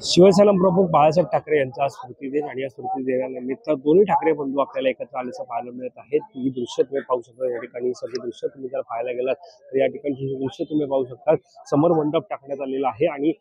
शिवसेना प्रमुख बाळासाहेब ठाकरे यांचा आज स्मृतिदिन आणि या स्मृतिदिनानिमित्त दोन्ही ठाकरे बंधू आपल्याला एकत्र आल्याचं पाहायला मिळत आहेत। ही दृश्य तुम्ही पाहू शकता। या ठिकाणी सगळी दृश्य तुम्ही जर पाहायला गेलात तर या ठिकाणी ही दृश्य तुम्ही पाहू शकता। समोर मंडप टाकण्यात आलेला आहे आणि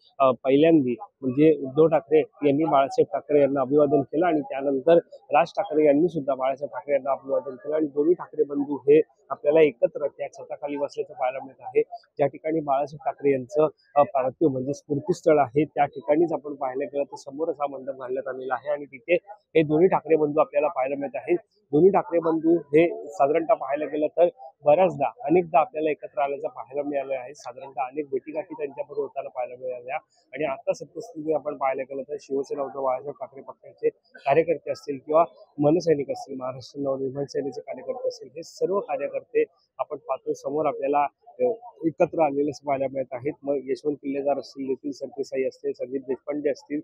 पहिल्यांदा म्हणजे उद्धव ठाकरे यांनी बाळासाहेब ठाकरे यांना अभिवादन केलं आणि त्यानंतर राज ठाकरे यांनी सुद्धा बाळासाहेब ठाकरे यांना अभिवादन केलं आणि दोन्ही ठाकरे बंधू हे आपल्याला एकत्र त्या छताखाली बसल्याचं पाहायला मिळत आहे। ज्या ठिकाणी बाळासाहेब ठाकरे यांचं पार्थिव म्हणजे स्मृतीस्थळ आहे त्या ठिकाणीच आपण पाहायला गेलं तर समोरच हा मंडप घालण्यात आलेला आहे आणि तिथे हे दोन्ही ठाकरे बंधू आपल्याला पाहायला मिळत आहेत। दोन्ही ठाकरे बंधू हे साधारणतः पाहायला गेलं तर बऱ्याचदा अनेकदा आपल्याला एकत्र आल्याचं पाहायला मिळालं आहे। साधारणतः अनेक भेटीगाठी त्यांच्याबरोबर होताना पाहायला मिळाल्या आणि आता सद्यस्थिती आपण पाहायला गेलं तर शिवसेना उद्धव बाळासाहेब ठाकरे पक्षाचे कार्यकर्ते असतील किंवा मनसैनिक असतील, महाराष्ट्र नवनिर्माण सेनेचे कार्यकर्ते असतील, हे सर्व कार्यकर्ते आपण पाहतो समोर आपल्याला एकत्र आलेले पाहायला मिळत आहेत। मग यशवंत किल्लेदार असतील, नितीन सरदेसाई असतील, संदीप देशपांडे असतील,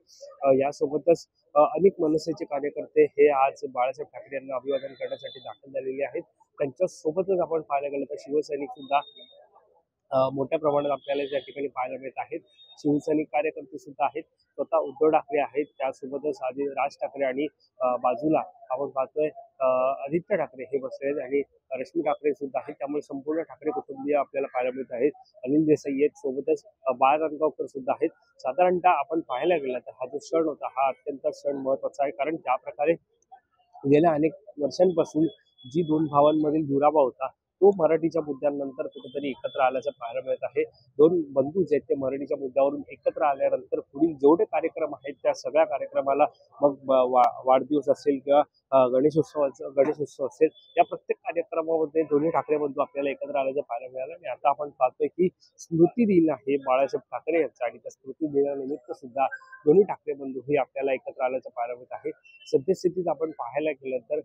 यासोबतच अनेक मनसेचे कार्यकर्ते हे आज बाळासाहेब ठाकरे यांना अभिवादन करण्यासाठी दाखल झालेले आहेत। त्यांच्या सोबतच आपण पाहायला गेलं तर शिवसैनिक सुद्धा मोठ्या प्रमाणात आपल्याला या ठिकाणी पाहायला मिळत आहेत। शिवसैनिक कार्यकर्ते सुद्धा आहेत, स्वतः उद्धव ठाकरे आहेत, त्यासोबतच आधी राज ठाकरे आणि बाजूला आपण पाहतोय आदित्य ठाकरे हे बसले आहेत आणि रश्मी ठाकरे सुद्धा आहेत। त्यामुळे संपूर्ण ठाकरे कुटुंबीय आपल्याला पाहायला मिळत आहेत। अनिल देसाई आहेत, सोबतच बाळ रणगावकर सुद्धा आहेत। साधारणतः आपण पाहायला गेलं तर हा जो सण होता हा अत्यंत सण महत्वाचा आहे, कारण ज्या प्रकारे गेल्या अनेक वर्षांपासून जी दोन भावांमधील दुरावा होता तो मराठीच्या मुद्द्यांनंतर कुठेतरी एकत्र आल्याचं पाहायला मिळत आहे। दोन बंधू जे आहेत ते मराठीच्या मुद्द्यावरून एकत्र आल्यानंतर पुढील जेवढे कार्यक्रम आहेत त्या सगळ्या कार्यक्रमाला मग वाढदिवस असेल किंवा गणेशोत्सव असेल, या प्रत्येक कार्यक्रमामध्ये दोन्ही ठाकरे बंधू आपल्याला एकत्र आल्याचं पाहायला मिळालं आणि आता आपण पाहतोय की स्मृती दिन आहे बाळासाहेब ठाकरे यांचा आणि त्या स्मृती दिनानिमित्त सुद्धा दोन्ही ठाकरे बंधू हे आपल्याला एकत्र आल्याचं पाहायला मिळत आहे। सद्यस्थितीत आपण पाहायला गेलं तर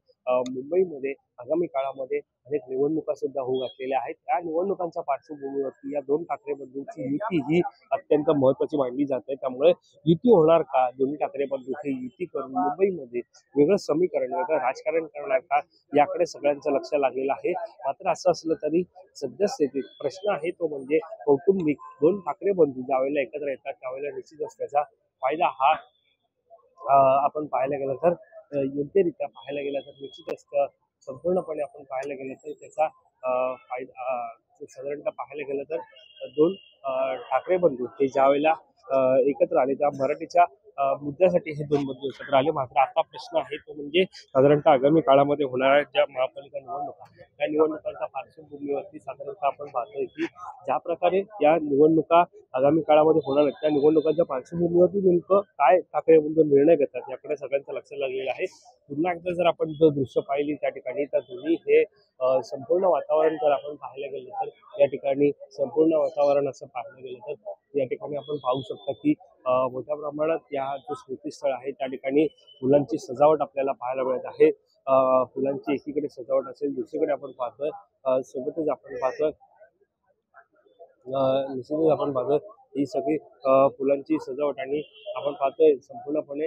मुंबईमध्ये आगामी काळामध्ये अनेक निवडणुका सुद्धा होऊ घातलेल्या आहेत। त्या निवडणुकांच्या पार्श्वभूमीवरती या दोन ठाकरे बंधूंची युती ही अत्यंत महत्वाची मानली जाते। त्यामुळे युती होणार का, दोन्ही ठाकरे बंधू हे युती करून मुंबईमध्ये वेगळं समीकरण, वेगळं राजकारण करणार का, याकडे सगळ्यांचं लक्ष लागलेलं आहे। मात्र असं असलं तरी सद्यस्थितीत प्रश्न आहे तो म्हणजे कौटुंबिक दोन ठाकरे बंधू ज्यावेळेला एकत्र येतात त्यावेळेला निश्चितच त्याचा फायदा हा आपण पाहायला गेलं तर योग्यरित्या पाहायला गेलं तर निश्चितच संपूर्णपणे आपण पाहायला गेलं तर त्याचा फायदा साधारणतः पाहायला गेलं तर दोन ठाकरे बंधू हे ज्यावेळेला एकत्र आले त्या मराठीच्या मुद्द्यासाठी हे दोन बंधू एकत्र आले। मात्र आता प्रश्न आहे तो म्हणजे साधारणतः आगामी काळामध्ये होणाऱ्या ज्या महापालिका निवडणुका त्या निवडणुकांच्या पार्श्वभूमीवरती साधारणतः आपण पाहतोय की ज्या प्रकारे या निवडणुका आगामी काळामध्ये होणार आहेत त्या निवडणुकांच्या पार्श्वभूमीवरती नेमकं काय ठाकरे बंधू निर्णय घेतात याकडे सगळ्यांचं लक्ष लागलेलं आहे। पुन्हा एकदा जर आपण दृश्य पाहिली त्या ठिकाणी तर दोन्ही हे संपूर्ण वातावरण जर आपण पाहायला गेलं तर या ठिकाणी संपूर्ण वातावरण असं पाहायला गेलं तर या ठिकाणी आपण पाहू शकता की मोठ्या प्रमाणात या जो स्मृतीस्थळ आहे त्या ठिकाणी फुलांची सजावट आपल्याला पाहायला मिळत आहे। फुलांची एकीकडे सजावट असेल, दुसरीकडे आपण पाहतोय सोबतच आपण पाहतोय निश्चितच आपण पाहतोय ही सगळी फुलांची सजावट आणि आपण पाहतोय संपूर्णपणे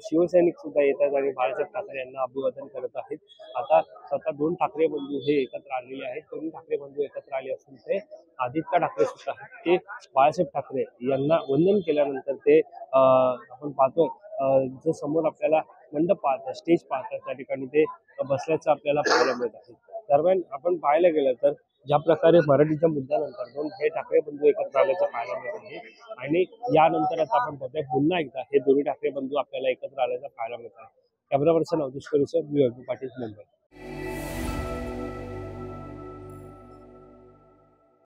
शिवसैनिक सुद्धा येतात आणि बाळासाहेब ठाकरे यांना अभिवादन करत आहेत। आता स्वतः दोन ठाकरे बंधू हे एकत्र आलेले आहेत। दोन्ही ठाकरे बंधू एकत्र आले असून ते आदित्य ठाकरे सुद्धा आहेत ते बाळासाहेब ठाकरे यांना वंदन केल्यानंतर ते आपण पाहतोय जो समोर आपल्याला मंडप पाहतात, स्टेज पाहतात त्या ठिकाणी ते बसल्याचं आपल्याला पाहायला मिळत आहे। दरम्यान आपण पाहायला गेलं तर ज्या प्रकारे मराठीच्या मुद्द्यानंतर दोन हे ठाकरे बंधू एकत्र आल्याचं पाहायला मिळत आहे आणि यानंतर आता आपण बघतोय पुन्हा एकदा हे दोन्ही ठाकरे बंधू आपल्याला एकत्र आल्याचं पाहायला मिळत आहे। Camera person Avdhesh Patil, Mumbai.